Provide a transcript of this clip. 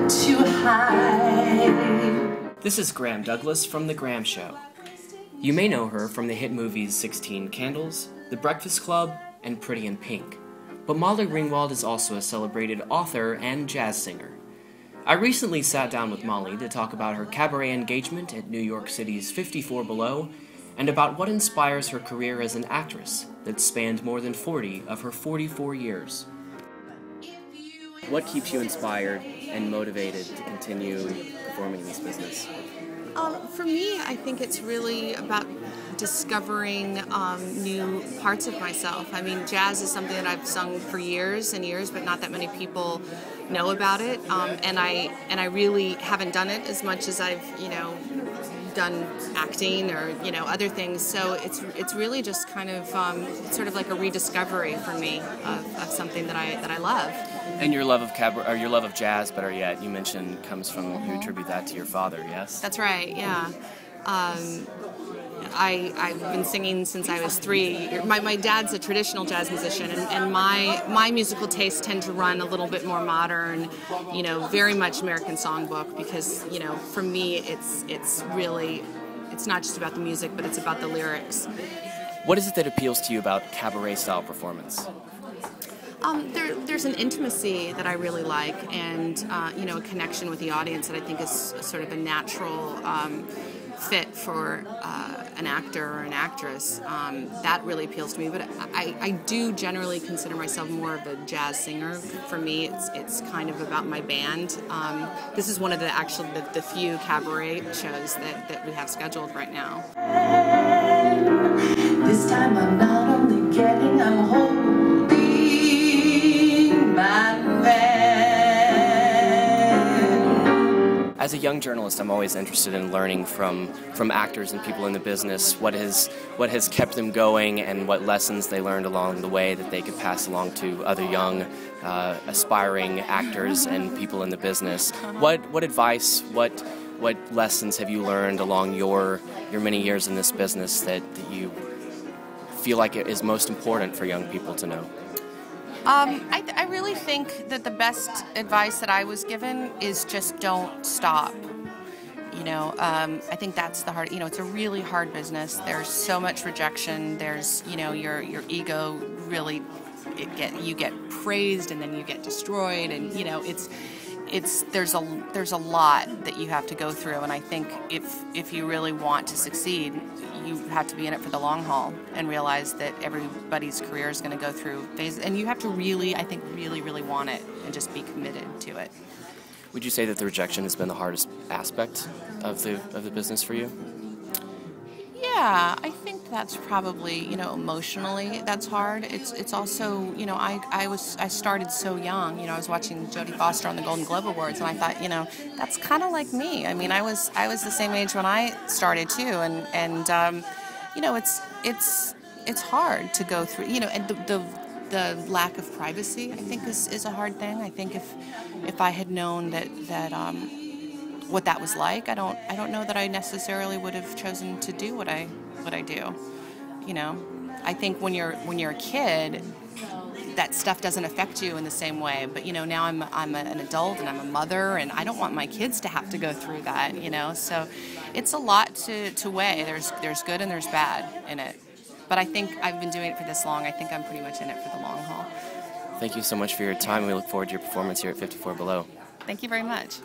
too high. This is Graham Douglas from The Graham Show. You may know her from the hit movies 16 Candles, The Breakfast Club, and Pretty in Pink. But Molly Ringwald is also a celebrated author and jazz singer. I recently sat down with Molly to talk about her cabaret engagement at New York City's 54 Below and about what inspires her career as an actress that spanned more than 40 of her 44 years. What keeps you inspired and motivated to continue performing in this business? For me, I think it's really about discovering new parts of myself. I mean, jazz is something that I've sung for years and years, but not that many people know about it. And I really haven't done it as much as I've, done acting or other things. So it's really just kind of sort of like a rediscovery for me of something that I love. And your love of cabaret, or your love of jazz, better yet, you mentioned comes from, you attribute that to your father, yes? That's right, yeah. I've been singing since I was 3. My dad's a traditional jazz musician, and my musical tastes tend to run a little bit more modern, very much American songbook, because, for me it's really, it's not just about the music, but it's about the lyrics. What is it that appeals to you about cabaret-style performance? There's an intimacy that I really like, and a connection with the audience that I think is sort of a natural fit for an actor or an actress. That really appeals to me. But I do generally consider myself more of a jazz singer. For me, it's kind of about my band. This is one of the few cabaret shows that we have scheduled right now. This time I'm not only getting, I'm holding my man. As a young journalist, I'm always interested in learning from actors and people in the business what has kept them going and what lessons they learned along the way that they could pass along to other young, aspiring actors and people in the business. What advice, what lessons have you learned along your many years in this business that you feel like it is most important for young people to know? I really think that the best advice that I was given is just don't stop. I think that's the hard. It's a really hard business. There's so much rejection. There's, your ego really, you get praised and then you get destroyed, and there's a lot that you have to go through. And I think if you really want to succeed, you have to be in it for the long haul and realize that everybody's career is going to go through phases, and you have to really, I think, really want it and just be committed to it. Would you say that the rejection has been the hardest aspect of the business for you? Yeah, I think that's probably, emotionally that's hard. It's also, I started so young. I was watching Jodie Foster on the Golden Globe Awards, and I thought, that's kind of like me. I mean, I was the same age when I started too, and it's hard to go through, and the lack of privacy, I think, is a hard thing. I think if I had known that what that was like, I don't know that I necessarily would have chosen to do what I do. I think when you're a kid, that stuff doesn't affect you in the same way. But now I'm an adult and I'm a mother, and I don't want my kids to have to go through that. So it's a lot to weigh. There's good and there's bad in it. But I think I've been doing it for this long. I think I'm pretty much in it for the long haul. Thank you so much for your time. We look forward to your performance here at 54 Below. Thank you very much.